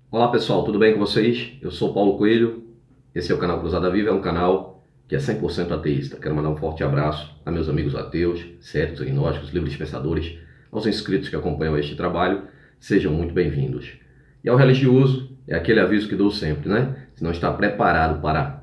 Olá pessoal, tudo bem com vocês? Eu sou Paulo Coelho, esse é o canal Cruzada Viva, é um canal que é 100% ateísta. Quero mandar um forte abraço a meus amigos ateus, céticos, agnósticos, livres pensadores, aos inscritos que acompanham este trabalho, sejam muito bem-vindos. E ao religioso, é aquele aviso que dou sempre, né? Se não está preparado para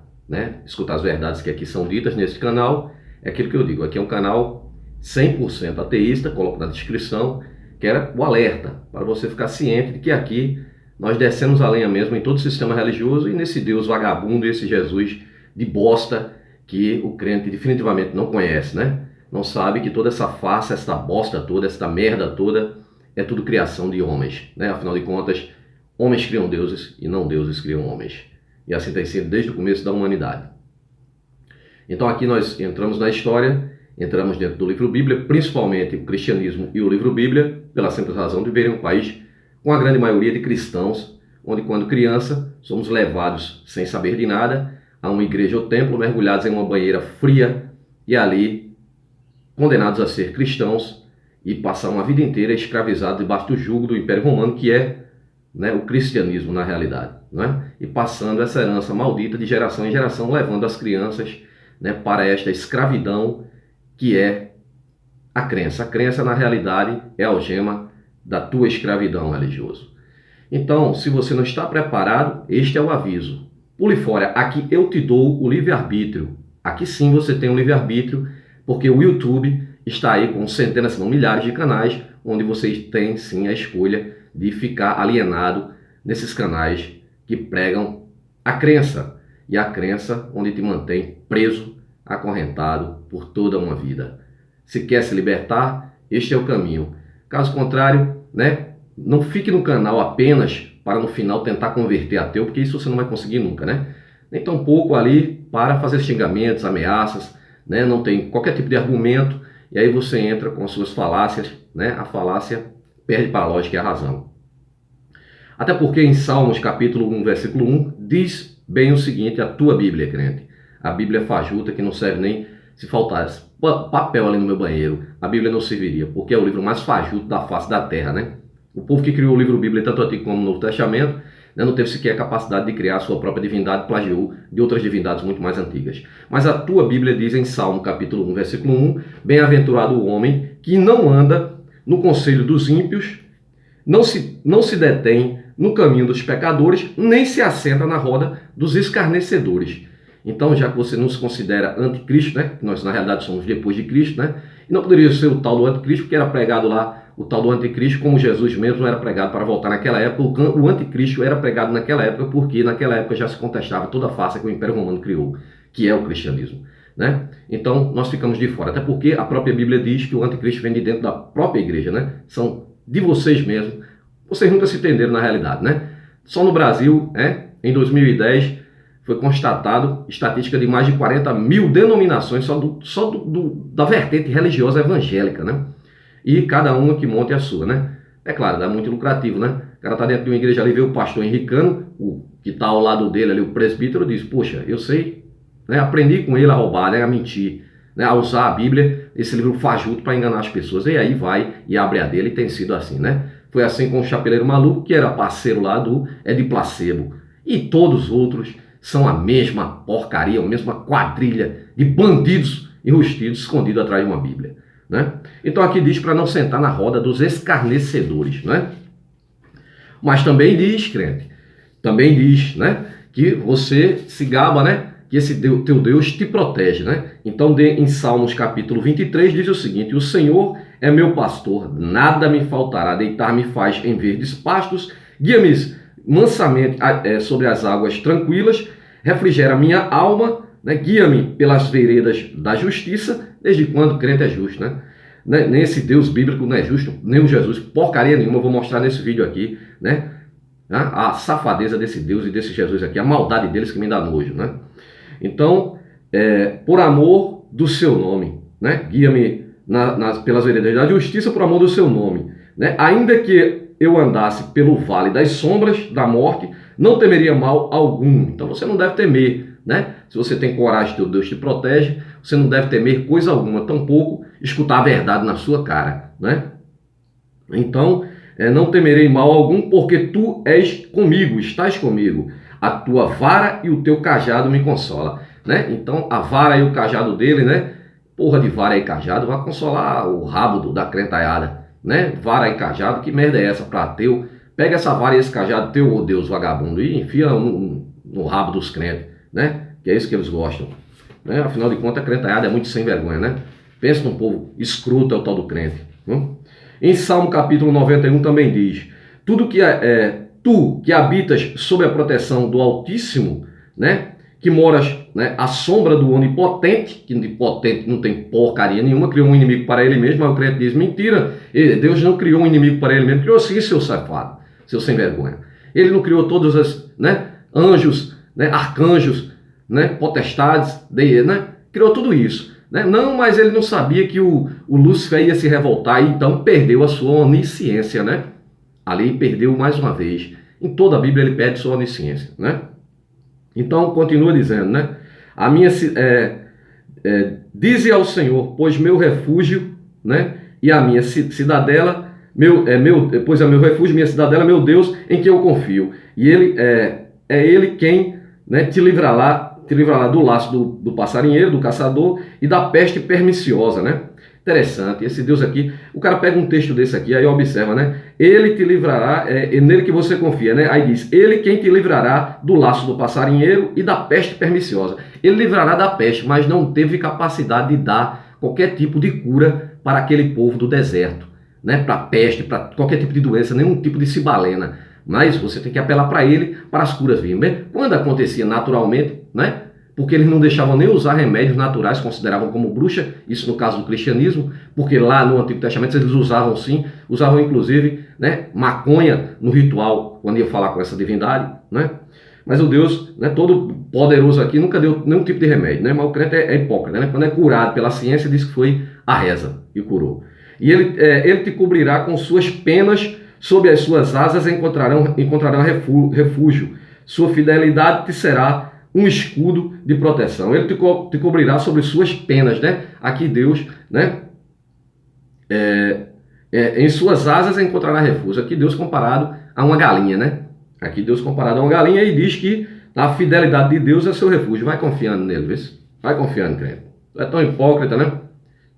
escutar as verdades que aqui são ditas nesse canal, é aquilo que eu digo, aqui é um canal 100% ateísta, coloco na descrição, que era o alerta, para você ficar ciente de que aqui nós descemos a lenha mesmo em todo o sistema religioso e nesse Deus vagabundo, esse Jesus de bosta que o crente definitivamente não conhece, né? Não sabe que toda essa farsa, essa bosta toda, essa merda toda é tudo criação de homens, né? Afinal de contas, homens criam deuses e não deuses criam homens. E assim tem sido desde o começo da humanidade. Então aqui nós entramos na história, entramos dentro do livro Bíblia, principalmente o cristianismo e o livro Bíblia, pela simples razão de verem um país com a grande maioria de cristãos, onde quando criança somos levados sem saber de nada a uma igreja ou templo, mergulhados em uma banheira fria e ali condenados a ser cristãos e passar uma vida inteira escravizados debaixo do jugo do Império Romano, que é o cristianismo na realidade, e passando essa herança maldita de geração em geração, levando as crianças para esta escravidão que é a crença. A crença na realidade é a algema da tua escravidão, religioso. Então, se você não está preparado, este é o aviso. Pule fora, aqui eu te dou o livre-arbítrio. Aqui sim você tem o livre-arbítrio, porque o YouTube está aí com centenas, se não milhares de canais, onde vocês têm sim a escolha de ficar alienado nesses canais que pregam a crença. E a crença onde te mantém preso, acorrentado por toda uma vida. Se quer se libertar, este é o caminho. Caso contrário, não fique no canal apenas para no final tentar converter ateu, porque isso você não vai conseguir nunca, Nem tampouco ali para fazer xingamentos, ameaças, Não tem qualquer tipo de argumento, e aí você entra com as suas falácias, A falácia perde para a lógica e a razão. Até porque em Salmos capítulo 1, versículo 1, diz bem o seguinte, a tua Bíblia, crente. A Bíblia fajuta que não serve nem se faltasse papel ali no meu banheiro, a Bíblia não serviria, porque é o livro mais fajuto da face da terra, O povo que criou o livro Bíblia, tanto Antigo como Novo Testamento, não teve sequer a capacidade de criar a sua própria divindade, plagiou de outras divindades muito mais antigas. Mas a tua Bíblia diz em Salmo capítulo 1, versículo 1, bem-aventurado o homem que não anda no conselho dos ímpios, não se detém no caminho dos pecadores, nem se assenta na roda dos escarnecedores. Então, já que você não se considera anticristo, que nós na realidade somos depois de Cristo, e não poderia ser o tal do anticristo, porque era pregado lá o tal do anticristo, como Jesus mesmo era pregado para voltar naquela época. O anticristo era pregado naquela época, porque naquela época já se contestava toda a farsa que o Império Romano criou, que é o cristianismo. Então, nós ficamos de fora, até porque a própria Bíblia diz que o anticristo vem de dentro da própria igreja, São de vocês mesmos. Vocês nunca se entenderam na realidade, Só no Brasil, em 2010, foi constatado estatística de mais de 40 mil denominações só da vertente religiosa evangélica, E cada uma que monte a sua, É claro, dá muito lucrativo, O cara tá dentro de uma igreja ali, vê o pastor henricano, o que está ao lado dele ali, o presbítero, diz, poxa, eu sei, aprendi com ele a roubar, a mentir, a usar a Bíblia, esse livro fajuto para enganar as pessoas. E aí vai e abre a dele, e tem sido assim, Foi assim com o Chapeleiro Maluco, que era parceiro lá do Edir Placebo. E todos os outros são a mesma porcaria, a mesma quadrilha de bandidos enrustidos escondidos atrás de uma Bíblia, Então aqui diz para não sentar na roda dos escarnecedores, Mas também diz, crente, também diz, que você se gaba, que esse teu Deus te protege, Então em Salmos capítulo 23 diz o seguinte, o Senhor é meu pastor, nada me faltará, deitar-me faz em verdes pastos, guia-me mansamente sobre as águas tranquilas, refrigera minha alma, guia-me pelas veredas da justiça. Desde quando o crente é justo, Nem esse Deus bíblico não é justo, nem o Jesus, porcaria nenhuma, eu vou mostrar nesse vídeo aqui, a safadeza desse Deus e desse Jesus aqui, a maldade deles que me dá nojo, Então, por amor do seu nome, guia-me pelas veredas da justiça, por amor do seu nome, ainda que eu andasse pelo vale das sombras da morte, não temeria mal algum. Então você não deve temer, Se você tem coragem, teu Deus te protege, você não deve temer coisa alguma, tampouco escutar a verdade na sua cara, Então, não temerei mal algum, porque tu és comigo, estás comigo. A tua vara e o teu cajado me consola, né? Então a vara e o cajado dele, né? Porra de vara e cajado vai consolar o rabo da crentalhada, né? Vara e cajado, que merda é essa para ateu? Pega essa vara e esse cajado teu, ô Deus vagabundo, e enfia no rabo dos crentes, né? Que é isso que eles gostam, né? Afinal de contas, a crentalhada é muito sem vergonha, né? Pensa num povo escroto, é o tal do crente. Em Salmo capítulo 91 também diz: tudo que tu que habitas sob a proteção do Altíssimo, né? Que moras, né, à sombra do Onipotente, que Onipotente não tem porcaria nenhuma, criou um inimigo para ele mesmo, mas o crente diz: mentira, Deus não criou um inimigo para ele mesmo, criou sim, seu safado, seu sem vergonha. Ele não criou todos os, né, anjos, né, arcanjos, né, potestades, né, criou tudo isso. Né? Não, mas ele não sabia que o Lúcifer ia se revoltar e então perdeu a sua onisciência, né? Ali perdeu mais uma vez. Em toda a Bíblia ele perde sua onisciência, né? Então continua dizendo, né? A minha dize ao Senhor, pois meu refúgio, né? E a minha cidadela, pois é meu refúgio, minha cidadela, meu Deus, em que eu confio. E ele é ele quem, né, te livrará do laço do passarinheiro, do caçador e da peste perniciosa, né? Interessante, esse Deus aqui, o cara pega um texto desse aqui, aí observa, né? Ele te livrará, é nele que você confia, né? Aí diz, ele quem te livrará do laço do passarinheiro e da peste perniciosa. Ele livrará da peste, mas não teve capacidade de dar qualquer tipo de cura para aquele povo do deserto, né? Para peste, para qualquer tipo de doença, nenhum tipo de cibalena. Mas você tem que apelar para ele, para as curas virem. Bem, quando acontecia naturalmente, né? Porque eles não deixavam nem usar remédios naturais, consideravam como bruxa, isso no caso do cristianismo, porque lá no Antigo Testamento eles usavam sim, usavam inclusive, né, maconha no ritual, quando ia falar com essa divindade, né? Mas o Deus, né, todo poderoso aqui, nunca deu nenhum tipo de remédio, né? Mas o crente é hipócrita, né? Quando é curado pela ciência, diz que foi a reza e curou. E ele te cobrirá com suas penas, sob as suas asas encontrarão refúgio. Sua fidelidade te será um escudo de proteção. Ele te cobrirá sobre suas penas, né? Aqui Deus, né? Em suas asas encontrará refúgio. Aqui Deus comparado a uma galinha, né? Aqui Deus comparado a uma galinha e diz que a fidelidade de Deus é seu refúgio. Vai confiando nele, vê se? Vai confiando, crente. É tão hipócrita, né?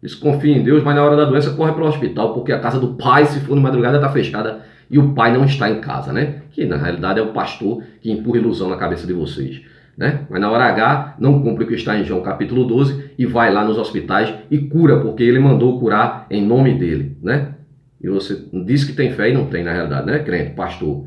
Diz, confia em Deus, mas na hora da doença corre para o hospital, porque a casa do pai, se for de madrugada, está fechada e o pai não está em casa, né? Que na realidade é o pastor que empurra ilusão na cabeça de vocês. Né? Mas na hora H não cumpre o que está em João capítulo 12 e vai lá nos hospitais e cura, porque ele mandou curar em nome dele, né? E você diz que tem fé e não tem na realidade, né, crente, pastor?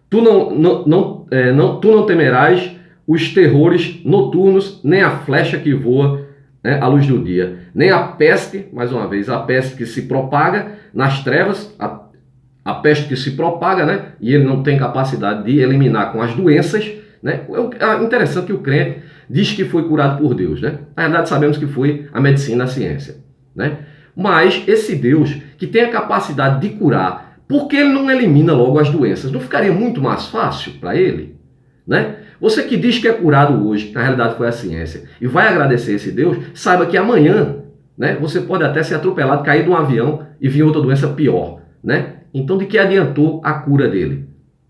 Tu não temerás os terrores noturnos, nem a flecha que voa, né, à luz do dia, nem a peste, mais uma vez, a peste que se propaga nas trevas, a peste que se propaga, né? E ele não tem capacidade de eliminar com as doenças, né? É interessante que o crente diz que foi curado por Deus, né? Na verdade sabemos que foi a medicina, a ciência, né? Mas esse Deus que tem a capacidade de curar, por que ele não elimina logo as doenças? Não ficaria muito mais fácil para ele, né? Você que diz que é curado hoje, que na realidade foi a ciência, e vai agradecer esse Deus, saiba que amanhã, né, você pode até ser atropelado, cair de um avião e vir outra doença pior, né? Então de que adiantou a cura dele,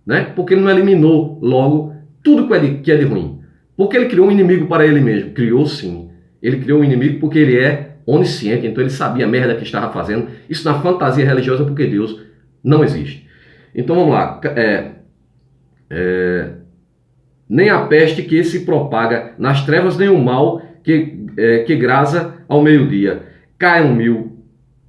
né? Porque ele não eliminou logo tudo que é de ruim. Porque ele criou um inimigo para ele mesmo. Criou sim. Ele criou um inimigo porque ele é onisciente, então ele sabia a merda que estava fazendo. Isso na fantasia religiosa porque Deus não existe. Então vamos lá. Nem a peste que se propaga nas trevas, nem o mal que graza ao meio-dia. Caiam 1000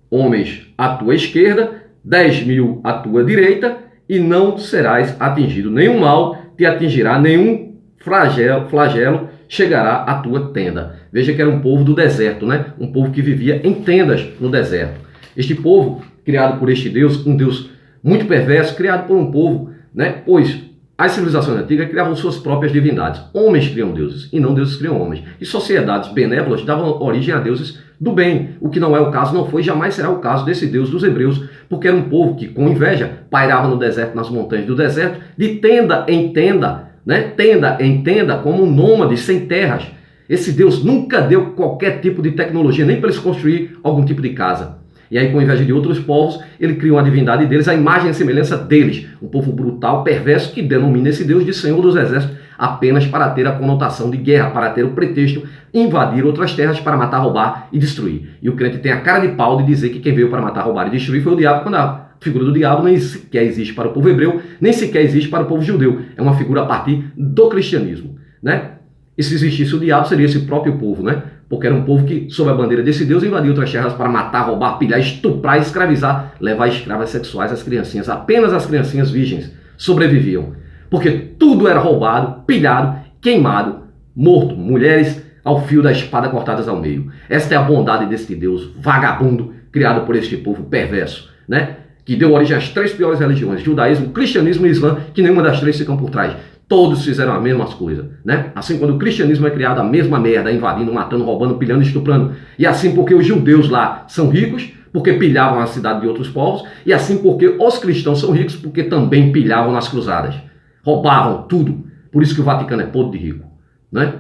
homens à tua esquerda, 10.000 à tua direita, e não serás atingido. Nenhum mal te atingirá, nenhum flagelo chegará à tua tenda. Veja que era um povo do deserto, né? Um povo que vivia em tendas no deserto. Este povo, criado por este Deus, um Deus muito perverso, criado por um povo, né? Pois as civilizações antigas criavam suas próprias divindades. Homens criam deuses e não deuses criam homens. E sociedades benévolas davam origem a deuses do bem, o que não é o caso, não foi, jamais será o caso desse Deus dos hebreus, porque era um povo que, com inveja, pairava no deserto, nas montanhas do deserto, de tenda em tenda, né? Tenda em tenda, como um nômade sem terras. Esse Deus nunca deu qualquer tipo de tecnologia, nem para eles construir algum tipo de casa. E aí, com inveja de outros povos, ele cria uma divindade deles, a imagem e semelhança deles. Um povo brutal, perverso, que denomina esse Deus de Senhor dos Exércitos apenas para ter a conotação de guerra, para ter o pretexto de invadir outras terras para matar, roubar e destruir. E o crente tem a cara de pau de dizer que quem veio para matar, roubar e destruir foi o diabo, quando a figura do diabo nem sequer existe para o povo hebreu, nem sequer existe para o povo judeu. É uma figura a partir do cristianismo, né? E se existisse o diabo, seria esse próprio povo, né? Porque era um povo que, sob a bandeira desse Deus, invadiu outras terras para matar, roubar, pilhar, estuprar, escravizar, levar escravas sexuais às criancinhas. Apenas as criancinhas virgens sobreviviam. Porque tudo era roubado, pilhado, queimado, morto. Mulheres ao fio da espada cortadas ao meio. Esta é a bondade deste Deus vagabundo, criado por este povo perverso, né? Que deu origem às 3 piores religiões, judaísmo, cristianismo e islã, que nenhuma das 3 ficam por trás. Todos fizeram a mesma coisa, né? Assim, quando o cristianismo é criado, a mesma merda, invadindo, matando, roubando, pilhando, estuprando. E assim porque os judeus lá são ricos, porque pilhavam a cidade de outros povos. E assim porque os cristãos são ricos, porque também pilhavam nas cruzadas. Roubavam tudo. Por isso que o Vaticano é podre de rico, né?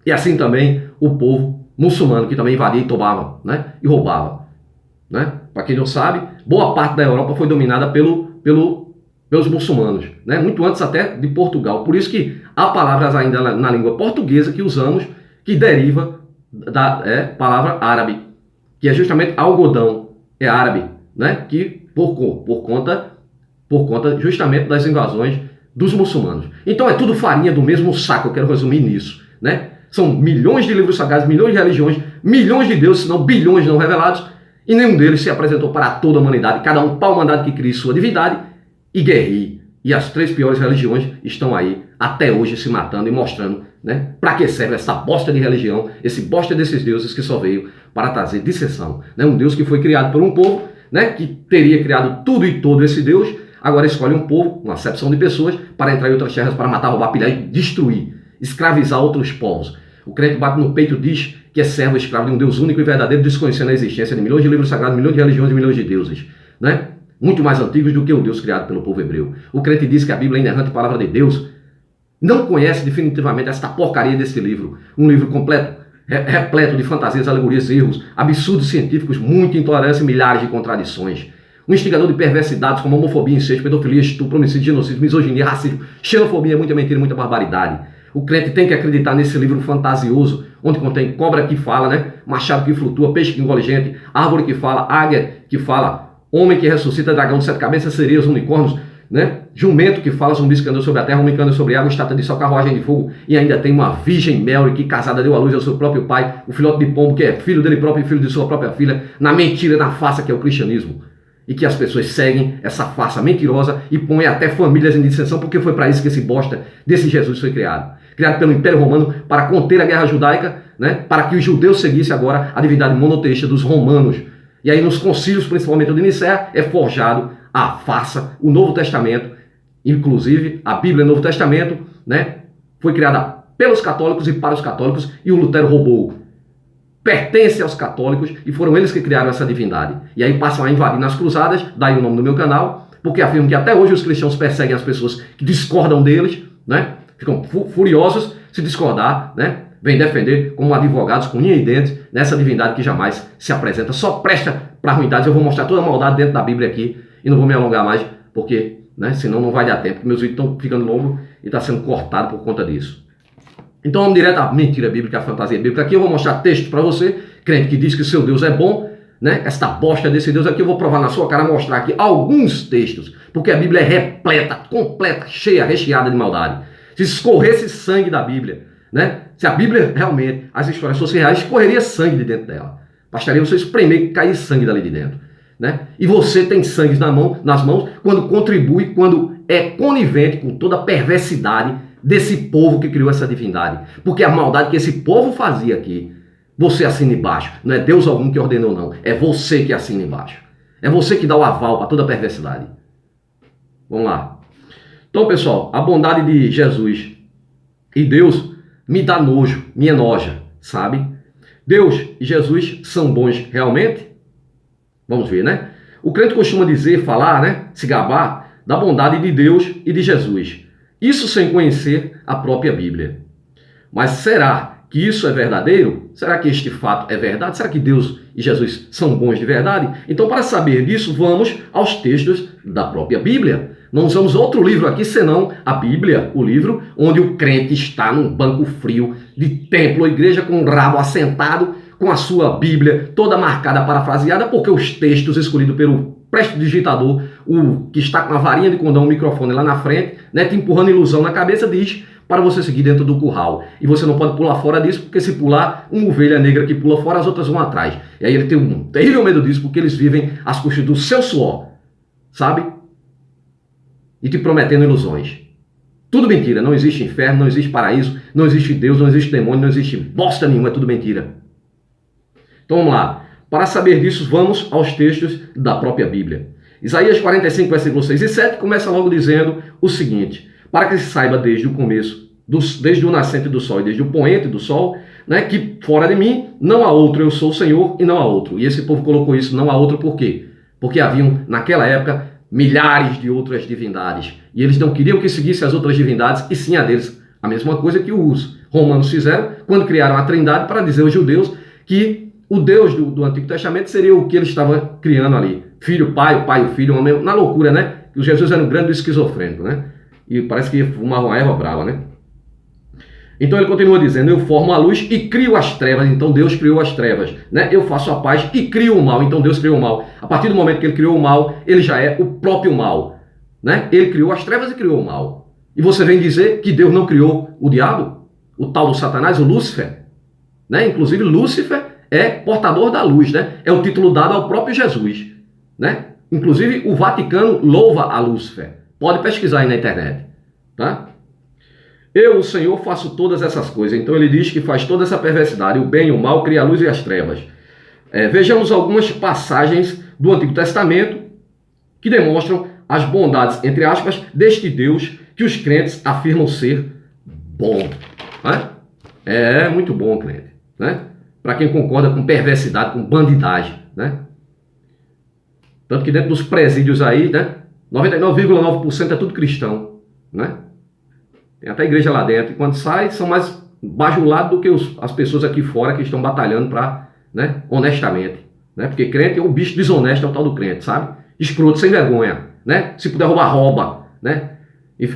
E assim também o povo muçulmano, que também invadia e tomava, né? E roubava, né? Para quem não sabe, boa parte da Europa foi dominada pelos muçulmanos, né? Muito antes até de Portugal. Por isso que há palavras ainda na língua portuguesa que usamos, que deriva da palavra árabe, que é justamente algodão, é árabe, né? Que por conta justamente das invasões dos muçulmanos. Então é tudo farinha do mesmo saco, eu quero resumir nisso, né? São milhões de livros sagrados, milhões de religiões, milhões de deuses, se não bilhões não revelados, e nenhum deles se apresentou para toda a humanidade, cada um pau mandado que crie sua divindade e guerreie. E as 3 piores religiões estão aí até hoje se matando e mostrando, né, para que serve essa bosta de religião, esse bosta desses deuses que só veio para trazer dissensão, né? Um Deus que foi criado por um povo, né, que teria criado tudo e todo esse Deus, agora escolhe um povo, uma acepção de pessoas, para entrar em outras terras para matar, roubar, pilhar e destruir, escravizar outros povos. O crente bate no peito e diz que é servo e escravo de um Deus único e verdadeiro, desconhecendo a existência de milhões de livros sagrados, milhões de religiões e milhões de deuses, né? Muito mais antigos do que o Deus criado pelo povo hebreu. O crente diz que a Bíblia é inerrante palavra de Deus. Não conhece definitivamente esta porcaria desse livro. Um livro completo, repleto de fantasias, alegorias, erros, absurdos científicos, muita intolerância e milhares de contradições. Um instigador de perversidades como homofobia, incesto, pedofilia, estupro, homicídio, genocídio, misoginia, racismo, xenofobia, muita mentira, muita barbaridade. O crente tem que acreditar nesse livro fantasioso, onde contém cobra que fala, né? Machado que flutua, peixe que engole gente, árvore que fala, águia que fala, homem que ressuscita, dragão de 7 cabeças, sereias, unicórnios, né? Jumento que fala, zumbis que andam sobre a terra, homem que anda sobre a água, estátua de sol, carruagem de fogo, e ainda tem uma virgem Mary que casada deu à luz ao seu próprio pai, o filhote de pombo que é filho dele próprio e filho de sua própria filha, na mentira, na farsa que é o cristianismo. E que as pessoas seguem essa farsa mentirosa e põem até famílias em dissensão, porque foi para isso que esse bosta desse Jesus foi criado. Criado pelo Império Romano para conter a guerra judaica, né? Para que os judeus seguissem agora a divindade monoteísta dos romanos. E aí nos concílios, principalmente o de Nicéia, é forjado a farsa, o Novo Testamento, inclusive a Bíblia Novo Testamento, né? Foi criada pelos católicos e para os católicos, e o Lutero roubou. Pertence aos católicos e foram eles que criaram essa divindade. E aí passam a invadir nas cruzadas, daí o nome do meu canal, porque afirmam que até hoje os cristãos perseguem as pessoas que discordam deles, né? Ficam furiosos se discordar, né? Vem defender como advogados com unha e dentes nessa divindade que jamais se apresenta, só presta para ruindades. Eu vou mostrar toda a maldade dentro da Bíblia aqui e não vou me alongar mais, porque, né, senão não vai dar tempo, porque meus vídeos estão ficando longos e está sendo cortado por conta disso. Então vamos direto à mentira bíblica, à fantasia bíblica. Aqui eu vou mostrar texto para você, crente que diz que seu Deus é bom, né? Esta bosta desse Deus aqui eu vou provar na sua cara, mostrar aqui alguns textos, porque a Bíblia é repleta, completa, cheia, recheada de maldade. Se escorresse sangue da Bíblia, né? Se a Bíblia realmente, as histórias fossem reais, escorreria sangue de dentro dela. Bastaria você espremer e cair sangue dali de dentro, né? E você tem sangue nas mãos quando contribui, quando é conivente com toda a perversidade desse povo que criou essa divindade. Porque a maldade que esse povo fazia aqui, você assina embaixo. Não é Deus algum que ordenou, não. É você que assina embaixo. É você que dá o aval para toda a perversidade. Vamos lá. Então, pessoal, a bondade de Jesus e Deus me dá nojo, me enoja, sabe? Deus e Jesus são bons realmente? Vamos ver, né? O crente costuma dizer, falar, né? Se gabar da bondade de Deus e de Jesus. Isso sem conhecer a própria Bíblia. Mas será que isso é verdadeiro? Será que este fato é verdade? Será que Deus e Jesus são bons de verdade? Então, para saber disso, vamos aos textos da própria Bíblia. Não usamos outro livro aqui, senão a Bíblia, o livro onde o crente está num banco frio de templo ou igreja com o rabo assentado, com a sua Bíblia toda marcada, parafraseada, porque os textos escolhidos pelo prestidigitador, o que está com a varinha de condão, o microfone lá na frente, né, te empurrando ilusão na cabeça, diz para você seguir dentro do curral. E você não pode pular fora disso, porque se pular, uma ovelha negra que pula fora, as outras vão atrás. E aí ele tem um terrível medo disso, porque eles vivem às custas do seu suor, sabe? E te prometendo ilusões. Tudo mentira, não existe inferno, não existe paraíso, não existe Deus, não existe demônio, não existe bosta nenhuma, é tudo mentira. Então vamos lá. Para saber disso, vamos aos textos da própria Bíblia. Isaías 45, versículos 6 e 7, começa logo dizendo o seguinte: para que se saiba desde o começo, desde o nascente do sol e desde o poente do sol, né, que fora de mim não há outro, eu sou o Senhor e não há outro. E esse povo colocou isso, não há outro, por quê? Porque haviam, naquela época, milhares de outras divindades. E eles não queriam que seguisse as outras divindades, e sim a deles. A mesma coisa que os romanos fizeram quando criaram a Trindade para dizer aos judeus que o Deus do Antigo Testamento seria o que ele estava criando ali. Filho, pai, o pai, o filho, na loucura, né? O Jesus era um grande esquizofrênico, né? E parece que fumava uma erva brava, né? Então ele continua dizendo: eu formo a luz e crio as trevas. Então Deus criou as trevas, né? Eu faço a paz e crio o mal. Então Deus criou o mal. A partir do momento que ele criou o mal, ele já é o próprio mal, né? Ele criou as trevas e criou o mal. E você vem dizer que Deus não criou o diabo, o tal do Satanás, o Lúcifer, né? Inclusive Lúcifer é portador da luz, né? É o título dado ao próprio Jesus, né? Inclusive o Vaticano louva a Lúcifer. Pode pesquisar aí na internet, tá? Eu, o Senhor, faço todas essas coisas. Então ele diz que faz toda essa perversidade, o bem e o mal, cria a luz e as trevas. Vejamos algumas passagens do Antigo Testamento que demonstram as bondades, entre aspas, deste Deus que os crentes afirmam ser bom, né? É muito bom, crente, né? Para quem concorda com perversidade, com bandidagem, né? Tanto que dentro dos presídios aí, né, 99,9% é tudo cristão, né? Tem até igreja lá dentro, e quando sai, são mais bajulados do que as pessoas aqui fora que estão batalhando para, né, honestamente, né? Porque crente é o bicho desonesto, é o tal do crente, sabe? Escroto, sem vergonha, né? Se puder roubar, rouba, né? E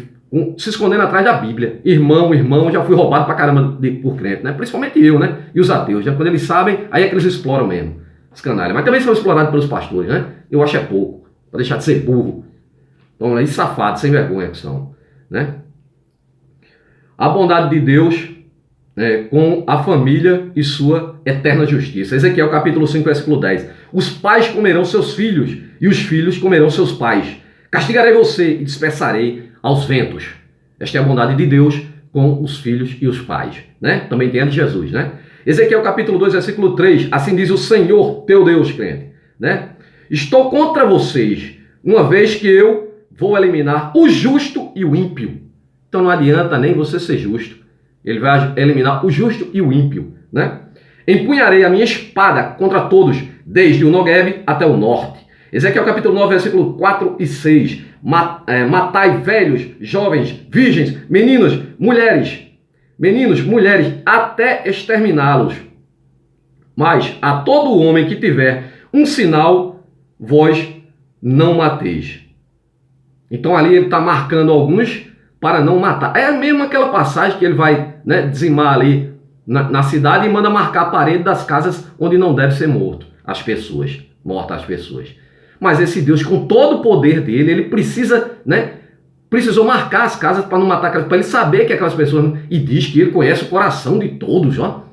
se escondendo atrás da Bíblia. Irmão, já fui roubado pra caramba por crente, né? Principalmente eu, né? E os ateus, né? Quando eles sabem, aí é que eles exploram mesmo, os canalhas. Mas também são explorados pelos pastores, né? Eu acho é pouco, para deixar de ser burro. Então, aí safados, sem vergonha que são, né? A bondade de Deus com a família e sua eterna justiça. Ezequiel capítulo 5, versículo 10. Os pais comerão seus filhos e os filhos comerão seus pais. Castigarei você e dispersarei aos ventos. Esta é a bondade de Deus com os filhos e os pais, né? Também tem a de Jesus, né? Ezequiel capítulo 2, versículo 3. Assim diz o Senhor, teu Deus, crente, né? Estou contra vocês, uma vez que eu vou eliminar o justo e o ímpio. Então não adianta nem você ser justo. Ele vai eliminar o justo e o ímpio, né? Empunharei a minha espada contra todos, desde o Negueb até o norte. Ezequiel capítulo 9, versículo 4 e 6. Matai velhos, jovens, virgens, meninos, mulheres, até exterminá-los. Mas a todo homem que tiver um sinal, vós não mateis. Então ali ele está marcando alguns para não matar. É mesmo aquela passagem que ele vai, né, dizimar ali na cidade e manda marcar a parede das casas onde não deve ser mortas as pessoas. Mas esse Deus, com todo o poder dele, ele precisa, né, precisou marcar as casas para não matar aquelas, para ele saber que aquelas pessoas, e diz que ele conhece o coração de todos, ó.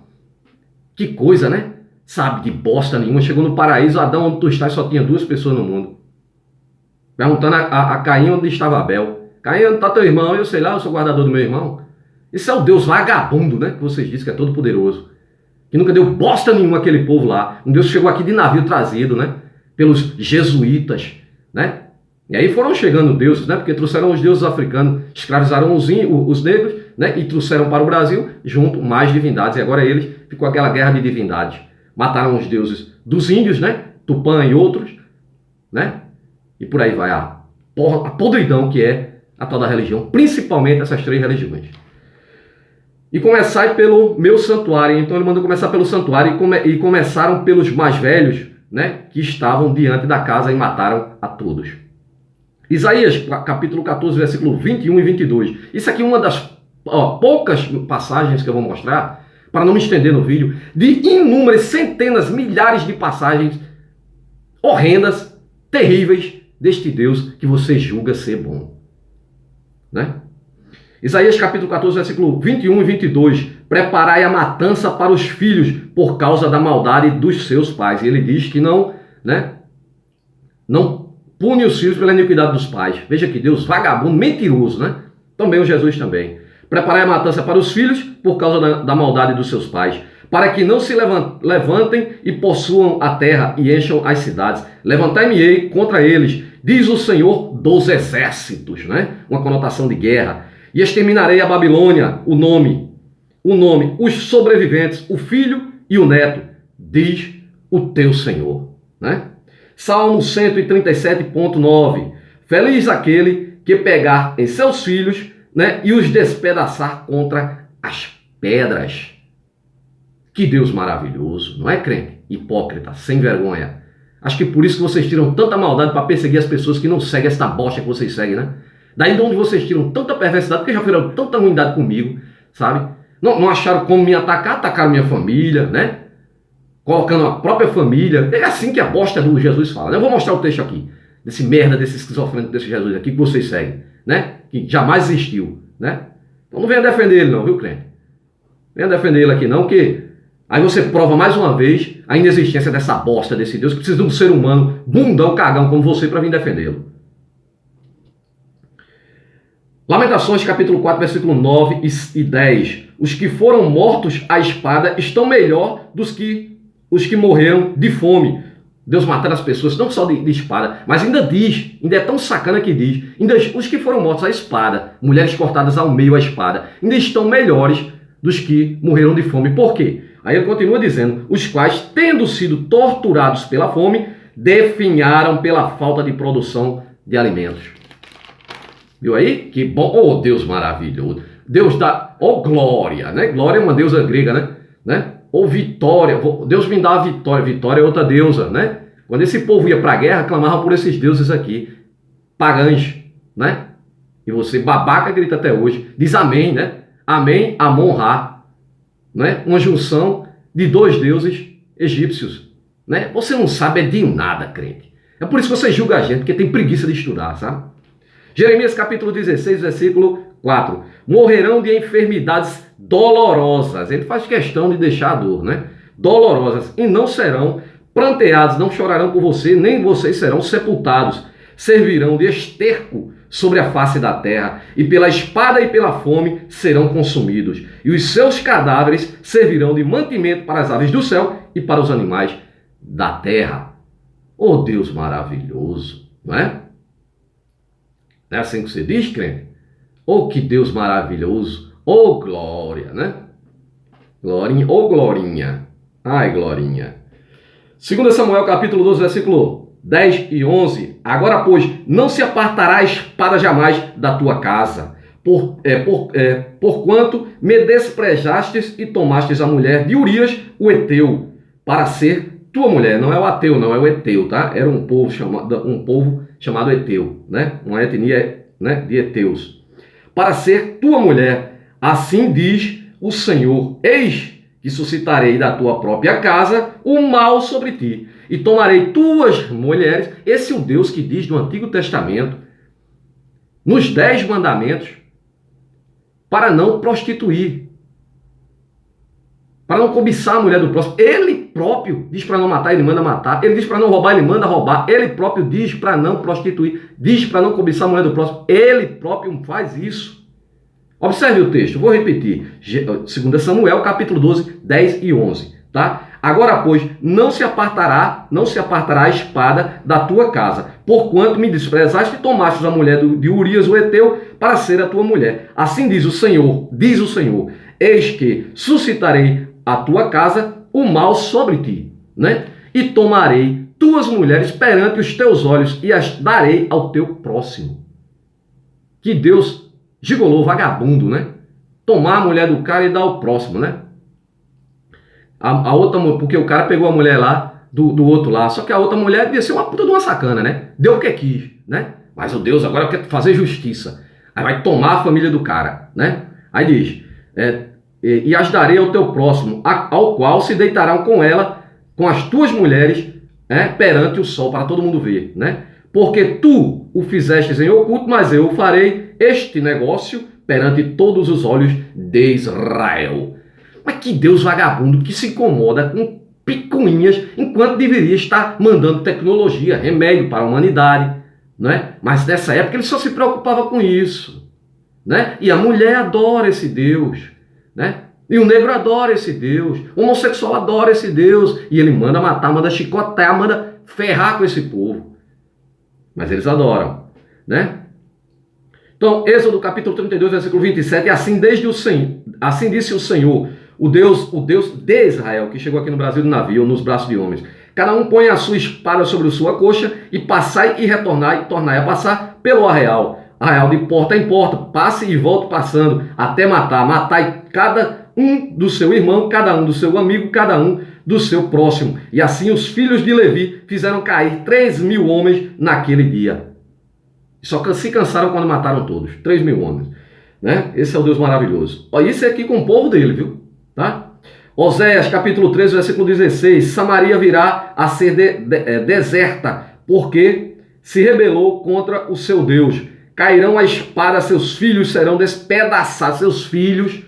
Que coisa, né? Sabe de bosta nenhuma. Chegou no paraíso, Adão, onde tu estás, só tinha 2 pessoas no mundo. Perguntando a Caim onde estava Abel. Caim, onde está teu irmão? Eu sei lá, eu sou guardador do meu irmão. Esse é o Deus vagabundo, né? Que vocês dizem que é todo poderoso. Que nunca deu bosta nenhuma aquele povo lá. Um Deus que chegou aqui de navio trazido, né? Pelos jesuítas, né? E aí foram chegando deuses, né? Porque trouxeram os deuses africanos, escravizaram os negros, né? E trouxeram para o Brasil, junto mais divindades. E agora eles ficou aquela guerra de divindades. Mataram os deuses dos índios, né? Tupã e outros, né? E por aí vai a podridão que é a tal da religião, principalmente essas 3 religiões. E começai pelo meu santuário. Então ele mandou começar pelo santuário e começaram pelos mais velhos, né, que estavam diante da casa e mataram a todos. Isaías, capítulo 14, versículo 21 e 22. Isso aqui é uma das poucas passagens que eu vou mostrar, para não me estender no vídeo, de inúmeras, centenas, milhares de passagens horrendas, terríveis, deste Deus que você julga ser bom. Né? Isaías capítulo 14, versículo 21 e 22. Preparai a matança para os filhos por causa da maldade dos seus pais. E ele diz que não pune os filhos pela iniquidade dos pais. Veja que Deus vagabundo, mentiroso, né? Também o Jesus também. Preparai a matança para os filhos por causa da maldade dos seus pais, para que não se levantem e possuam a terra e encham as cidades. Levantai-me-ei contra eles, diz o Senhor dos exércitos, né? Uma conotação de guerra. E exterminarei a Babilônia, o nome, os sobreviventes, o filho e o neto, diz o teu Senhor, né? Salmo 137.9. Feliz aquele que pegar em seus filhos, né, e os despedaçar contra as pedras. Que Deus maravilhoso, não é, crente? Hipócrita, sem vergonha. Acho que por isso que vocês tiram tanta maldade para perseguir as pessoas que não seguem esta bosta que vocês seguem, né? Daí de onde vocês tiram tanta perversidade, porque já fizeram tanta ruindade comigo, sabe? Não acharam como me atacar, atacaram minha família, né? Colocando a própria família. É assim que a bosta do Jesus fala, né? Eu vou mostrar o texto aqui, desse merda, desse esquizofrênico, desse Jesus aqui que vocês seguem, né? Que jamais existiu, né? Então não venha defender ele não, viu, crente? Venha defender ele aqui não, que aí você prova mais uma vez a inexistência dessa bosta, desse Deus, que precisa de um ser humano, bundão, cagão como você para vir defendê-lo. Lamentações, capítulo 4, versículo 9 e 10. Os que foram mortos à espada estão melhor dos que os que morreram de fome. Deus matando as pessoas, não só de espada, mas ainda diz, ainda é tão sacana que diz, ainda os que foram mortos à espada, mulheres cortadas ao meio à espada, ainda estão melhores dos que morreram de fome. Por quê? Aí ele continua dizendo, os quais, tendo sido torturados pela fome, definharam pela falta de produção de alimentos. Viu aí? Que bom. Oh, Deus maravilhoso. Deus dá... Oh, glória, né? Glória é uma deusa grega, né? Ou vitória. Deus me dá a vitória. Vitória é outra deusa, né? Quando esse povo ia para a guerra, clamava por esses deuses aqui. Pagãs, né? E você, babaca, grita até hoje. Diz amém, né? Amém, Amon-Ra. Né? Uma junção de dois deuses egípcios. Né? Você não sabe de nada, crente. É por isso que você julga a gente, porque tem preguiça de estudar, sabe? Jeremias capítulo 16, versículo 4. Morrerão de enfermidades dolorosas. Ele faz questão de deixar a dor, né? Dolorosas. E não serão pranteados, não chorarão por você, nem vocês serão sepultados. Servirão de esterco sobre a face da terra, e pela espada e pela fome serão consumidos. E os seus cadáveres servirão de mantimento para as aves do céu e para os animais da terra. Oh, Deus maravilhoso, não é? Não é assim que você diz, crente? Oh, que Deus maravilhoso. Oh, glória, né? Glorinha, oh, glorinha. Ai, glorinha. 2 Samuel, capítulo 12, versículo 10 e 11. Agora, pois, não se apartará a espada jamais da tua casa, porquanto me desprezastes e tomastes a mulher de Urias, o Eteu, para ser tua mulher. Não é o ateu, não, é o Eteu, tá? Era um povo chamado Eteu, né? Uma etnia, né, de Eteus. Para ser tua mulher, assim diz o Senhor, eis que suscitarei da tua própria casa o mal sobre ti, e tomarei tuas mulheres. Esse é o Deus que diz no Antigo Testamento, nos 10 mandamentos, para não prostituir, para não cobiçar a mulher do próximo. Ele próprio diz para não matar, ele manda matar. Ele diz para não roubar, ele manda roubar. Ele próprio diz para não prostituir, diz para não cobiçar a mulher do próximo. Ele próprio faz isso. Observe o texto, vou repetir. 2 Samuel, capítulo 12, 10 e 11. Tá? Agora, pois, não se apartará a espada da tua casa, porquanto me desprezaste e tomaste a mulher de Urias, o Eteu, para ser a tua mulher. Assim diz o Senhor, eis que suscitarei a tua casa o mal sobre ti, né? E tomarei tuas mulheres perante os teus olhos e as darei ao teu próximo. Que Deus gigolô, vagabundo, né? tomar a mulher do cara e dar ao próximo, né? A outra, porque o cara pegou a mulher lá, do outro lá, só que a outra mulher devia ser uma puta de uma sacana, né? Deu o que quis, né? Mas o Deus agora quer fazer justiça. Aí vai tomar a família do cara, né? Aí diz, e as darei ao teu próximo, ao qual se deitarão com ela, com as tuas mulheres, perante o sol, para todo mundo ver, né? Porque tu o fizestes em oculto, mas eu farei este negócio perante todos os olhos de Israel. Mas que Deus vagabundo que se incomoda com picuinhas enquanto deveria estar mandando tecnologia, remédio para a humanidade, né? Mas nessa época ele só se preocupava com isso, né? E a mulher adora esse Deus, né? E o negro adora esse Deus, o homossexual adora esse Deus, e ele manda matar, manda chicotear, manda ferrar com esse povo. Mas eles adoram, né? Então, Êxodo capítulo 32, versículo 27, assim disse o Senhor, o Deus de Israel, que chegou aqui no Brasil de navio, nos braços de homens. Cada um põe a sua espada sobre a sua coxa, e passai e retornai, e tornai a passar pelo arraial de porta em porta, passe e volte passando, até matar. Matai cada um do seu irmão, cada um do seu amigo, cada um do seu próximo. E assim os filhos de Levi fizeram cair 3.000 homens naquele dia. Só que se cansaram quando mataram todos. 3.000 homens. Né? Esse é o Deus maravilhoso. Olha, isso é aqui com o povo dele, viu? Tá? Oséias, capítulo 13, versículo 16. Samaria virá a ser deserta, porque se rebelou contra o seu Deus. Cairão a espada, seus filhos serão despedaçados. Seus filhos.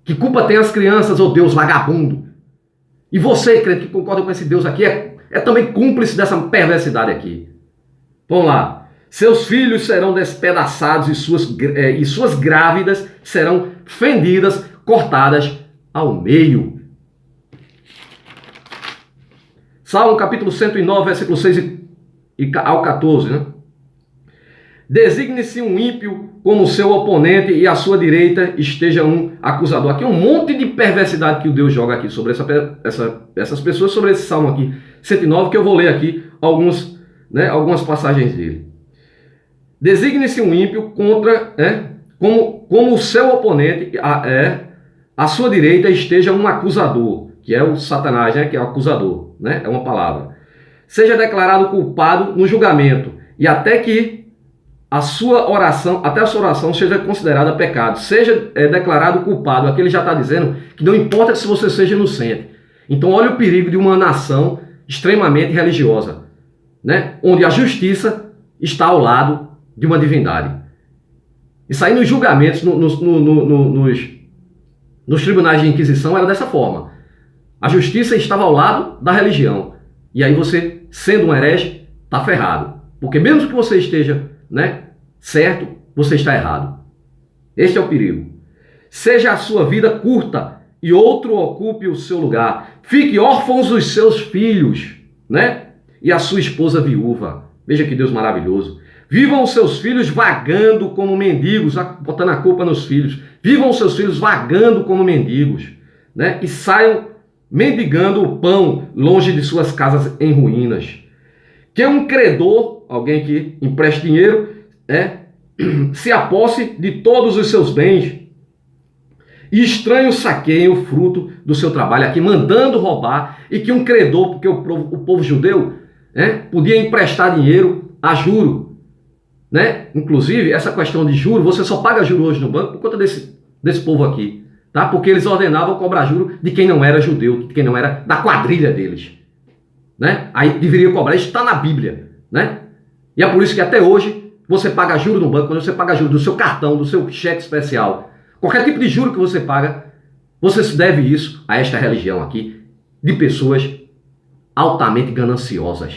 Que culpa tem as crianças, ô Deus vagabundo? E você, crente, que concorda com esse Deus aqui, é também cúmplice dessa perversidade aqui. Vamos lá. Seus filhos serão despedaçados e suas grávidas serão fendidas, cortadas ao meio. Salmo capítulo 109, versículo 6 ao 14, né? Designe-se um ímpio como seu oponente e à sua direita esteja um acusador. Aqui um monte de perversidade que o Deus joga aqui sobre essas pessoas, sobre esse salmo aqui, 109, que eu vou ler aqui algumas passagens dele. Designe-se um ímpio como o seu oponente, à sua direita esteja um acusador, que é o Satanás, né, que é o acusador, né, é uma palavra. Seja declarado culpado no julgamento, e até a sua oração seja considerada pecado. Seja declarado culpado. Aqui ele já está dizendo que não importa se você seja inocente. Então olha o perigo de uma nação extremamente religiosa, né, onde a justiça está ao lado de uma divindade. Isso aí nos julgamentos, nos tribunais de inquisição era dessa forma. A justiça estava ao lado da religião. E aí você, sendo um herege, está ferrado. Porque mesmo que você esteja, né, certo, você está errado. Este é o perigo. Seja a sua vida curta e outro ocupe o seu lugar. Fique órfãos dos seus filhos, né? E a sua esposa viúva. Veja que Deus maravilhoso. Vivam os seus filhos vagando como mendigos, botando a culpa nos filhos. Vivam os seus filhos vagando como mendigos, né? E saiam mendigando o pão longe de suas casas em ruínas. Que um credor, alguém que empreste dinheiro, se aposse de todos os seus bens. E estranhos saqueiem o fruto do seu trabalho, aqui mandando roubar, e que um credor, porque o povo judeu podia emprestar dinheiro a juro. Né? Inclusive, essa questão de juro, você só paga juro hoje no banco por conta desse povo aqui, tá? Porque eles ordenavam cobrar juro de quem não era judeu, de quem não era da quadrilha deles, né? Aí deveria cobrar, isso está na Bíblia, né? E é por isso que até hoje você paga juro no banco, quando você paga juro do seu cartão, do seu cheque especial, qualquer tipo de juro que você paga, você se deve isso a esta religião aqui, de pessoas altamente gananciosas,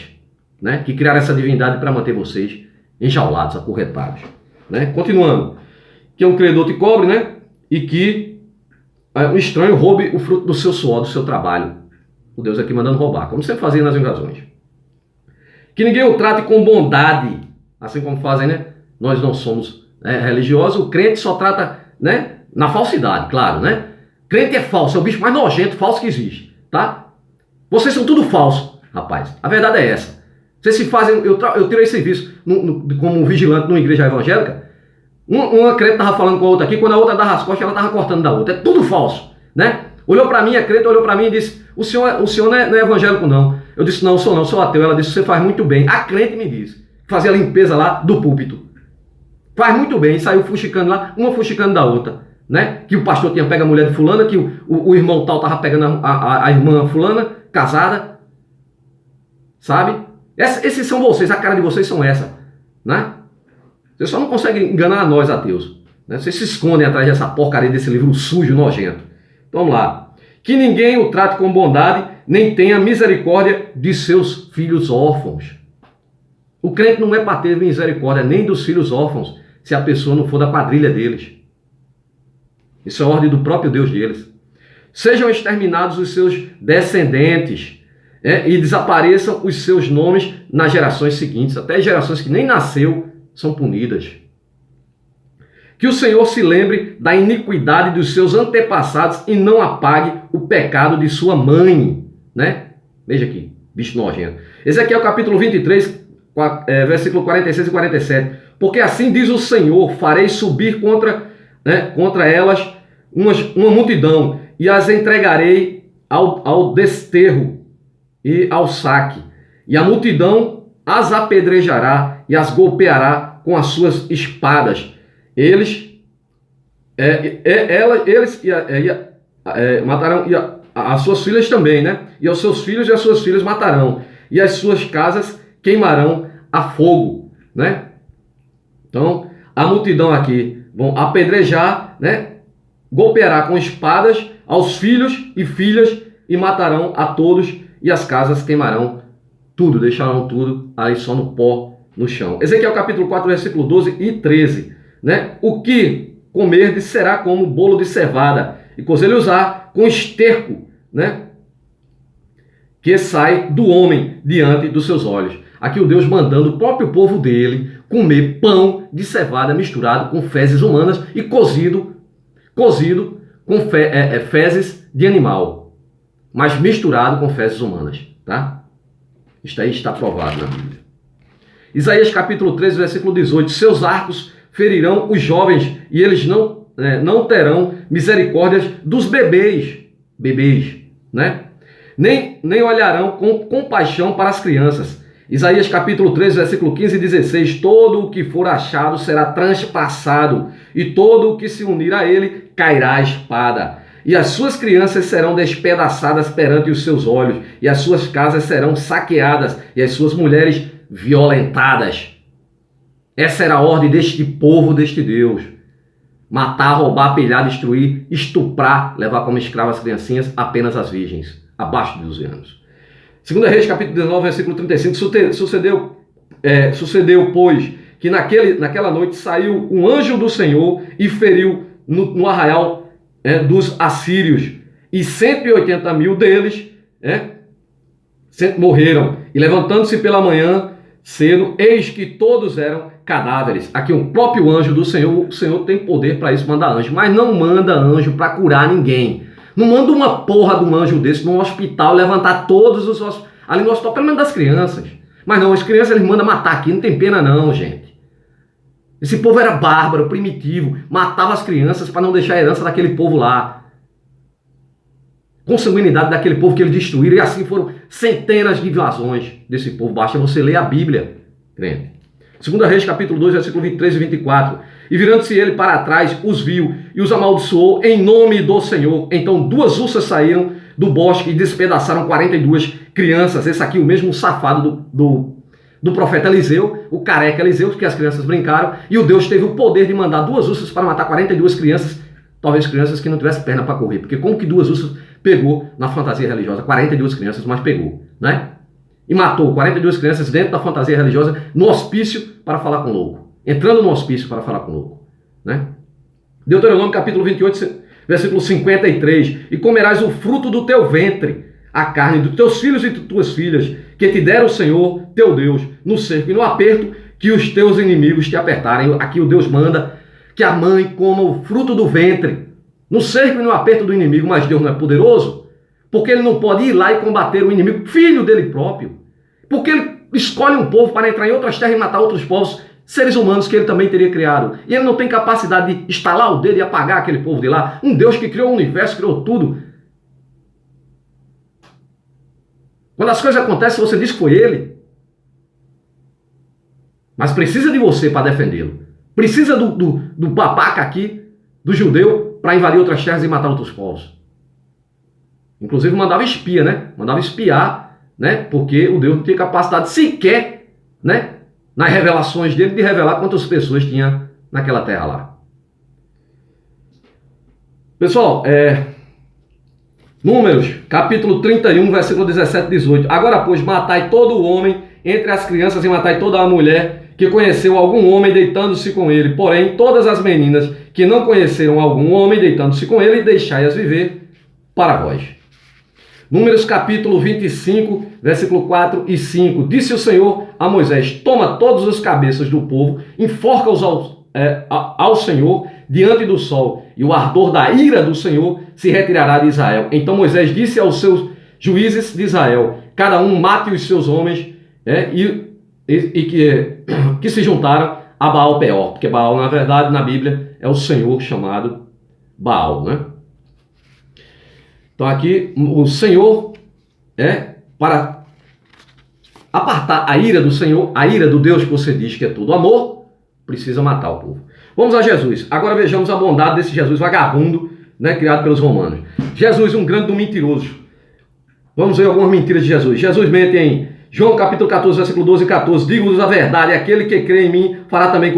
né? Que criaram essa divindade para manter vocês enjaulados, acorretados, né? Continuando, que um credor te cobre, né? E que um estranho roube o fruto do seu suor, do seu trabalho. O Deus aqui mandando roubar, como sempre fazia nas invasões. Que ninguém o trate com bondade, assim como fazem, né? Nós não somos religiosos, o crente só trata, né? Na falsidade, claro, né? Crente é falso, é o bicho mais nojento, falso que existe, tá? Vocês são tudo falso, rapaz. A verdade é essa. Vocês se fazem, eu tirei serviço como vigilante numa igreja evangélica, Uma crente estava falando com a outra aqui, quando a outra dava as costas, ela estava cortando da outra. É tudo falso, né? Olhou para mim, a crente olhou para mim e disse, o senhor não é evangélico não. Eu disse, não, sou ateu. Ela disse, você faz muito bem. A crente me disse, fazia a limpeza lá do púlpito. Faz muito bem, e saiu fuxicando lá, uma fuxicando da outra, né? Que o pastor tinha pego a mulher de fulana, que o irmão tal estava pegando a irmã fulana, casada, sabe? Esses são vocês, a cara de vocês são essa, né? Vocês só não conseguem enganar nós, ateus, né? Vocês se escondem atrás dessa porcaria desse livro sujo, nojento. Então, vamos lá. Que ninguém o trate com bondade, nem tenha misericórdia de seus filhos órfãos. O crente não é para ter misericórdia nem dos filhos órfãos, se a pessoa não for da quadrilha deles. Isso é a ordem do próprio Deus deles. Sejam exterminados os seus descendentes, e desapareçam os seus nomes nas gerações seguintes. Até gerações que nem nasceu são punidas. Que o Senhor se lembre da iniquidade dos seus antepassados e não apague o pecado de sua mãe. Né? Veja aqui, bicho nojento. Esse aqui é o capítulo 23, versículo 46 e 47. Porque assim diz o Senhor, farei subir contra elas uma multidão e as entregarei ao desterro e ao saque. E a multidão as apedrejará e as golpeará com as suas espadas. Eles matarão as suas filhas também, né? E aos seus filhos e as suas filhas matarão. E as suas casas queimarão a fogo, né? Então, a multidão aqui vão apedrejar, né? Golpeará com espadas aos filhos e filhas e matarão a todos e as casas queimarão tudo, deixarão tudo aí só no pó, no chão. Ezequiel capítulo 4, versículo 12 e 13, né? O que comerdes será como bolo de cevada e cozelhos-á com esterco, né? Que sai do homem diante dos seus olhos. Aqui o Deus mandando o próprio povo dele comer pão de cevada misturado com fezes humanas e cozido com fezes de animal, mas misturado com fezes humanas, tá? Isto aí está provado na Bíblia. Isaías capítulo 13, versículo 18. Seus arcos ferirão os jovens e eles não terão misericórdia dos bebês, né? Nem olharão com compaixão para as crianças. Isaías capítulo 13, versículo 15 e 16. Todo o que for achado será transpassado, e todo o que se unir a ele cairá a espada. E as suas crianças serão despedaçadas perante os seus olhos, e as suas casas serão saqueadas, e as suas mulheres violentadas. Essa era a ordem deste povo, deste Deus. Matar, roubar, pilhar, destruir, estuprar, levar como escravas as criancinhas, apenas as virgens, abaixo de 12 anos. 2 Reis, capítulo 19, versículo 35, sucedeu, pois, que naquela noite saiu um anjo do Senhor e feriu no arraial dos assírios, e 180 mil deles morreram. E levantando-se pela manhã cedo, eis que todos eram cadáveres. Aqui um próprio anjo do Senhor, o Senhor tem poder para isso, mandar anjo, mas não manda anjo para curar ninguém. Não manda uma porra de um anjo desse num hospital levantar todos os ali no hospital, pelo menos das crianças. Mas não, as crianças eles mandam matar aqui, não tem pena não, gente. Esse povo era bárbaro, primitivo, matava as crianças para não deixar a herança daquele povo lá. Consanguinidade daquele povo que eles destruíram, e assim foram centenas de invasões desse povo. Basta você ler a Bíblia, crente. 2 Reis, capítulo 2, versículo 23 e 24. E virando-se ele para trás, os viu e os amaldiçoou em nome do Senhor. Então 2 ursas saíram do bosque e despedaçaram 42 crianças. Esse aqui, o mesmo safado do profeta Eliseu, o careca Eliseu, que as crianças brincaram, e o Deus teve o poder de mandar 2 ursas para matar 42 crianças, talvez crianças que não tivessem perna para correr, porque como que 2 ursas pegou na fantasia religiosa? 42 crianças, mas pegou, né? E matou 42 crianças dentro da fantasia religiosa, no hospício para falar com o louco. Entrando no hospício para falar com o louco, né? Deuteronômio capítulo 28, versículo 53. E comerás o fruto do teu ventre, a carne dos teus filhos e de tuas filhas, que te dera o Senhor teu Deus, no cerco e no aperto, que os teus inimigos te apertarem. Aqui o Deus manda que a mãe coma o fruto do ventre, no cerco e no aperto do inimigo. Mas Deus não é poderoso? Porque ele não pode ir lá e combater o inimigo, filho dele próprio. Porque ele escolhe um povo para entrar em outras terras e matar outros povos seres humanos que ele também teria criado. E ele não tem capacidade de estalar o dedo e apagar aquele povo de lá. Um Deus que criou o universo, criou tudo. Quando as coisas acontecem, você diz que foi ele. Mas precisa de você para defendê-lo. Precisa do babaca aqui, do judeu, para invadir outras terras e matar outros povos. Inclusive mandava espia, né? Mandava espiar, né? Porque o Deus não tinha capacidade sequer, né? Nas revelações dele, de revelar quantas pessoas tinha naquela terra lá. Pessoal, Números, capítulo 31, versículo 17 e 18. Agora, pois, matai todo o homem entre as crianças e matai toda a mulher que conheceu algum homem deitando-se com ele. Porém, todas as meninas que não conheceram algum homem deitando-se com ele, deixai-as viver para vós. Números, capítulo 25, versículo 4 e 5. Disse o Senhor a Moisés: toma todos os cabeças do povo, enforca-os ao Senhor diante do sol, e o ardor da ira do Senhor se retirará de Israel. Então Moisés disse aos seus juízes de Israel: cada um mate os seus homens que se juntaram a Baal Peor, porque Baal, na verdade, na Bíblia, é o Senhor chamado Baal, né? Então aqui o Senhor para apartar a ira do Senhor, a ira do Deus que você diz que é todo amor, precisa matar o povo. Vamos a Jesus. Agora vejamos a bondade desse Jesus vagabundo, né, criado pelos romanos. Jesus, um grande mentiroso. Vamos ver algumas mentiras de Jesus. Jesus mente em João capítulo 14, versículo 12 e 14. Digo-vos a verdade, aquele que crê em mim fará também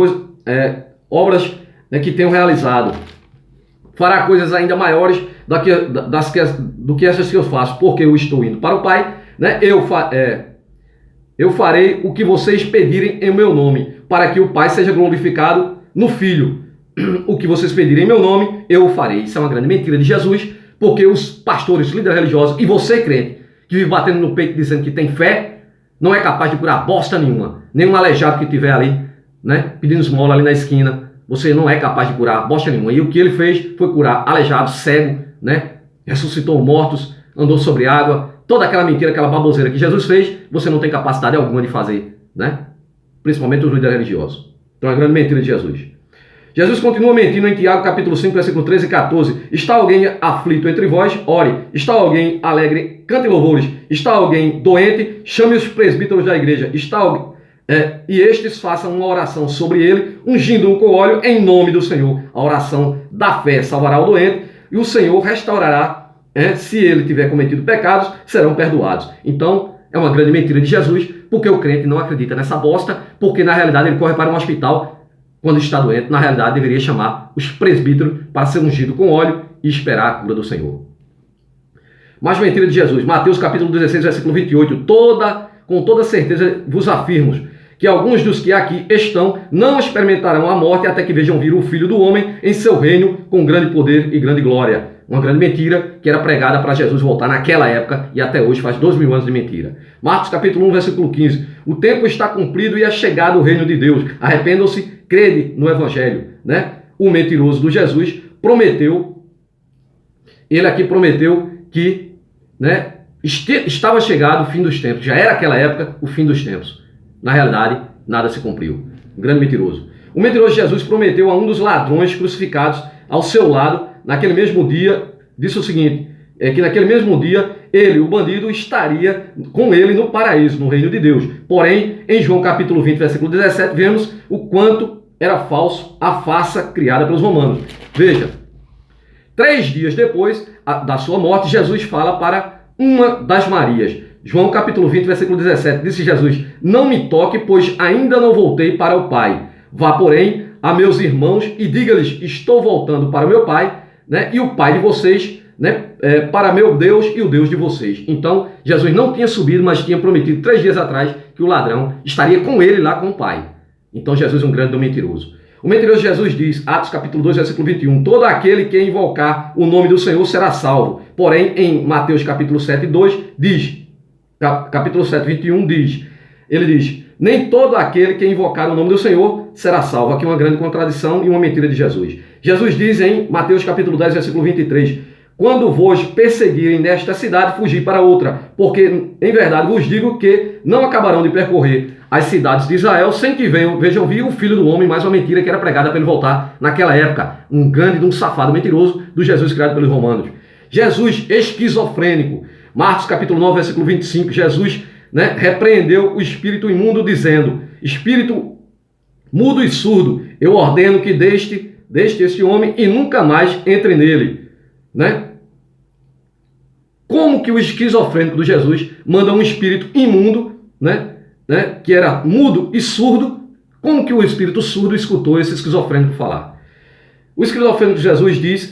obras, né, que tenho realizado. Fará coisas ainda maiores do que essas que eu faço, porque eu estou indo para o Pai, né? Eu farei o que vocês pedirem em meu nome, para que o Pai seja glorificado no Filho. O que vocês pedirem em meu nome, eu o farei. Isso é uma grande mentira de Jesus, porque os pastores, líderes religiosos, e você, crente, que vive batendo no peito dizendo que tem fé, não é capaz de curar bosta nenhuma. Nenhum aleijado que tiver ali, né, pedindo esmola ali na esquina, você não é capaz de curar bosta nenhuma. E o que ele fez foi curar aleijado, cego, né, ressuscitou mortos, andou sobre água. Toda aquela mentira, aquela baboseira que Jesus fez, você não tem capacidade alguma de fazer, né? Principalmente os líderes religiosos. Então é uma grande mentira de Jesus. Jesus continua mentindo em Tiago, capítulo 5, versículo 13 e 14. Está alguém aflito entre vós? Ore. Está alguém alegre? Cante louvores. Está alguém doente? Chame os presbíteros da igreja. E estes façam uma oração sobre ele, ungindo-o com óleo em nome do Senhor. A oração da fé salvará o doente e o Senhor restaurará. Se ele tiver cometido pecados, serão perdoados. Então, é uma grande mentira de Jesus, porque o crente não acredita nessa bosta, porque na realidade ele corre para um hospital quando está doente. Na realidade, deveria chamar os presbíteros para ser ungido com óleo e esperar a cura do Senhor. Mais mentira de Jesus. Mateus capítulo 16, versículo 28. Com toda certeza vos afirmo que alguns dos que aqui estão não experimentarão a morte até que vejam vir o Filho do Homem em seu reino com grande poder e grande glória. Uma grande mentira que era pregada para Jesus voltar naquela época e até hoje faz 2000 anos de mentira. Marcos capítulo 1, versículo 15. O tempo está cumprido e é chegado o reino de Deus. Arrependam-se, crede no Evangelho. Né? O mentiroso do Jesus prometeu, ele aqui prometeu que, né, estava chegado o fim dos tempos. Já era aquela época o fim dos tempos. Na realidade, nada se cumpriu. Um grande mentiroso. O mentiroso Jesus prometeu a um dos ladrões crucificados ao seu lado, naquele mesmo dia, disse o seguinte, que naquele mesmo dia, ele, o bandido, estaria com ele no paraíso, no reino de Deus. Porém, em João capítulo 20, versículo 17, vemos o quanto era falso a farsa criada pelos romanos. Veja, 3 dias depois da sua morte, Jesus fala para uma das Marias. João capítulo 20, versículo 17, disse Jesus: não me toque, pois ainda não voltei para o Pai. Vá, porém, a meus irmãos e diga-lhes: estou voltando para o meu Pai, né, e o Pai de vocês, né, para meu Deus e o Deus de vocês. Então, Jesus não tinha subido, mas tinha prometido 3 dias atrás que o ladrão estaria com ele lá com o Pai. Então, Jesus é um grande mentiroso. O mentiroso Jesus diz, Atos capítulo 2, versículo 21, todo aquele que invocar o nome do Senhor será salvo. Porém, em Mateus capítulo 7, 2, diz, capítulo 7, 21, ele diz, nem todo aquele que invocar o nome do Senhor será salvo. Aqui uma grande contradição e uma mentira de Jesus. Jesus diz em Mateus capítulo 10, versículo 23, quando vos perseguirem nesta cidade, fugi para outra, porque em verdade vos digo que não acabarão de percorrer as cidades de Israel sem que vejam vir o Filho do Homem, mais uma mentira que era pregada para ele voltar naquela época, um grande, um safado mentiroso do Jesus criado pelos romanos. Jesus esquizofrênico, Marcos capítulo 9, versículo 25, Jesus, né, repreendeu o espírito imundo dizendo: espírito mudo e surdo, eu ordeno que deixe este homem e nunca mais entre nele, né? Como que o esquizofrênico do Jesus manda um espírito imundo, né, que era mudo e surdo, como que o espírito surdo escutou esse esquizofrênico falar? O esquizofrênico de Jesus diz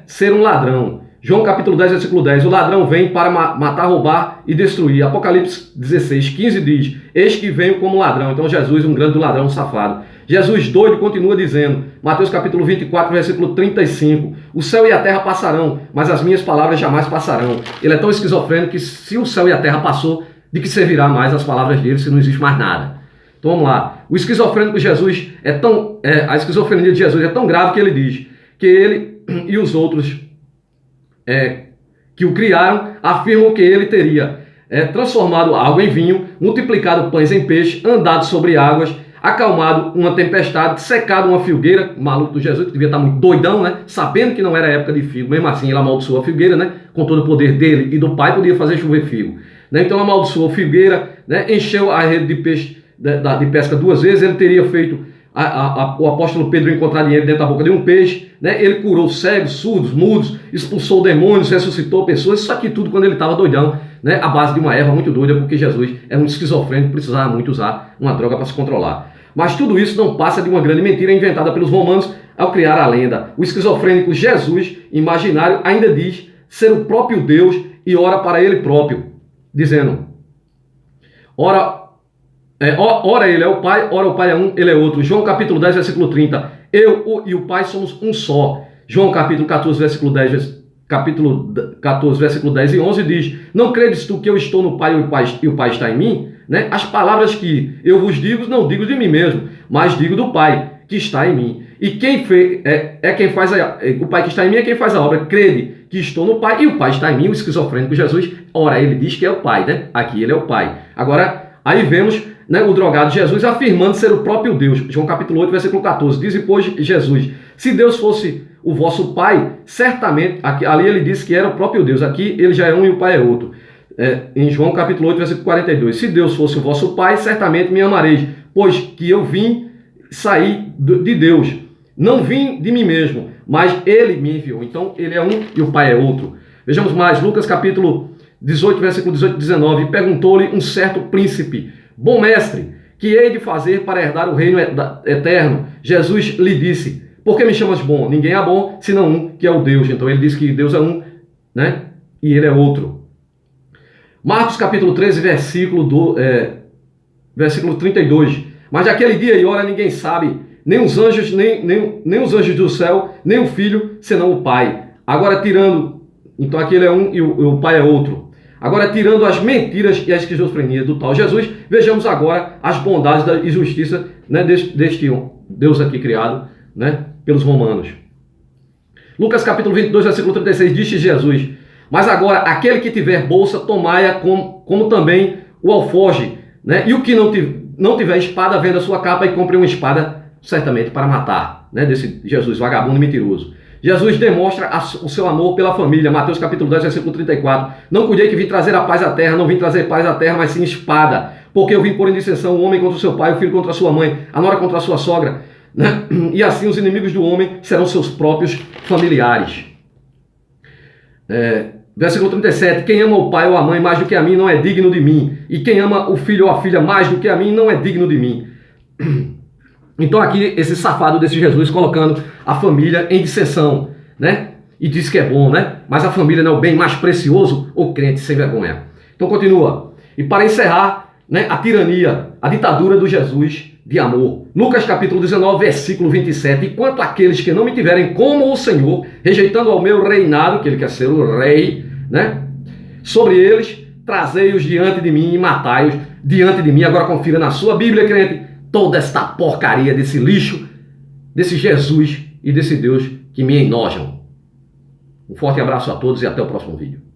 ser um ladrão. João capítulo 10, versículo 10, o ladrão vem para matar, roubar e destruir. Apocalipse 16, 15 diz: eis que venho como ladrão. Então Jesus, um grande ladrão, um safado. Jesus doido continua dizendo, Mateus capítulo 24, versículo 35, o céu e a terra passarão, mas as minhas palavras jamais passarão. Ele é tão esquizofrênico que se o céu e a terra passou, de que servirá mais as palavras dele se não existe mais nada? Então vamos lá. O esquizofrênico de Jesus a esquizofrenia de Jesus é tão grave que ele diz que ele e os outros que o criaram afirmam que ele teria transformado água em vinho, multiplicado pães em peixe, andado sobre águas, acalmado uma tempestade, secado uma figueira. O maluco do Jesus, que devia estar muito doidão, né? Sabendo que não era época de figo, mesmo assim ele amaldiçoou a figueira, né? Com todo o poder dele e do Pai, podia fazer chover figo, né? Então amaldiçoou a figueira, né? Encheu a rede de peixe de pesca 2 vezes. Ele teria feito o apóstolo Pedro encontrar dinheiro dentro da boca de um peixe, né? Ele curou cegos, surdos, mudos, expulsou demônios, ressuscitou pessoas. Isso aqui tudo quando ele estava doidão, né? A base de uma erva muito doida, porque Jesus era um esquizofrênico, precisava muito usar uma droga para se controlar. Mas tudo isso não passa de uma grande mentira inventada pelos romanos ao criar a lenda. O esquizofrênico Jesus imaginário ainda diz ser o próprio Deus e ora para ele próprio, dizendo: ora ele é o Pai, ora o Pai é um, ele é outro. João capítulo 10, versículo 30. Eu e o Pai somos um só. João capítulo 14, versículo 10, capítulo 14, versículo 10 e 11 diz: não credes tu que eu estou no Pai e o Pai está em mim? Né? As palavras que eu vos digo, não digo de mim mesmo, mas digo do Pai que está em mim. E quem fez, quem faz o Pai que está em mim é quem faz a obra. Crede que estou no Pai e o Pai está em mim. O esquizofrênico Jesus, ora, ele diz que é o Pai, né? Aqui ele é o Pai. Agora, aí vemos, né, o drogado Jesus afirmando ser o próprio Deus. João capítulo 8, versículo 14. Diz, pois, Jesus: se Deus fosse o vosso Pai, certamente, ali ele disse que era o próprio Deus. Aqui ele já é um e o Pai é outro. Em João capítulo 8, versículo 42. Se Deus fosse o vosso Pai, certamente me amareis, pois que eu vim sair de Deus. Não vim de mim mesmo, mas ele me enviou. Então ele é um e o Pai é outro. Vejamos mais, Lucas capítulo 18, versículo 18 e 19. Perguntou-lhe um certo príncipe: bom mestre, que hei de fazer para herdar o reino eterno? Jesus lhe disse: por que me chamas bom? Ninguém é bom, senão um, que é o Deus. Então ele disse que Deus é um, né? E ele é outro. Marcos capítulo 13, versículo 32. Mas naquele dia e hora ninguém sabe, nem os anjos, nem os anjos do céu, nem o Filho, senão o Pai. Agora tirando, então aqui ele é um e o Pai é outro. Agora, tirando as mentiras e a esquizofrenia do tal Jesus, vejamos agora as bondades e justiça, né, deste Deus aqui criado, né, pelos romanos. Lucas capítulo 22, versículo 36, disse Jesus: mas agora, aquele que tiver bolsa, tomai-a como também o alforje, né? E o que não tiver espada, venda sua capa e compre uma espada, certamente para matar, né? Desse Jesus vagabundo e mentiroso. Jesus demonstra o seu amor pela família. Mateus capítulo 10, versículo 34. Não cuidei que vim trazer a paz à terra, não vim trazer paz à terra, mas sim espada. Porque eu vim pôr em dissensão o homem contra o seu pai, o filho contra a sua mãe, a nora contra a sua sogra, né? E assim os inimigos do homem serão seus próprios familiares. Versículo 37, quem ama o pai ou a mãe mais do que a mim não é digno de mim. E quem ama o filho ou a filha mais do que a mim não é digno de mim. Então aqui esse safado desse Jesus colocando a família em dissensão, né? E diz que é bom, né? Mas a família não é o bem mais precioso, o crente sem vergonha. Então continua. E para encerrar, né, a tirania, a ditadura do Jesus de amor. Lucas capítulo 19, versículo 27. E quanto àqueles que não me tiverem como o Senhor, rejeitando ao meu reinado, que ele quer ser o rei, né? Sobre eles, trazei-os diante de mim e matai-os diante de mim. Agora confira na sua Bíblia, crente, toda esta porcaria desse lixo, desse Jesus e desse Deus que me enojam. Um forte abraço a todos e até o próximo vídeo.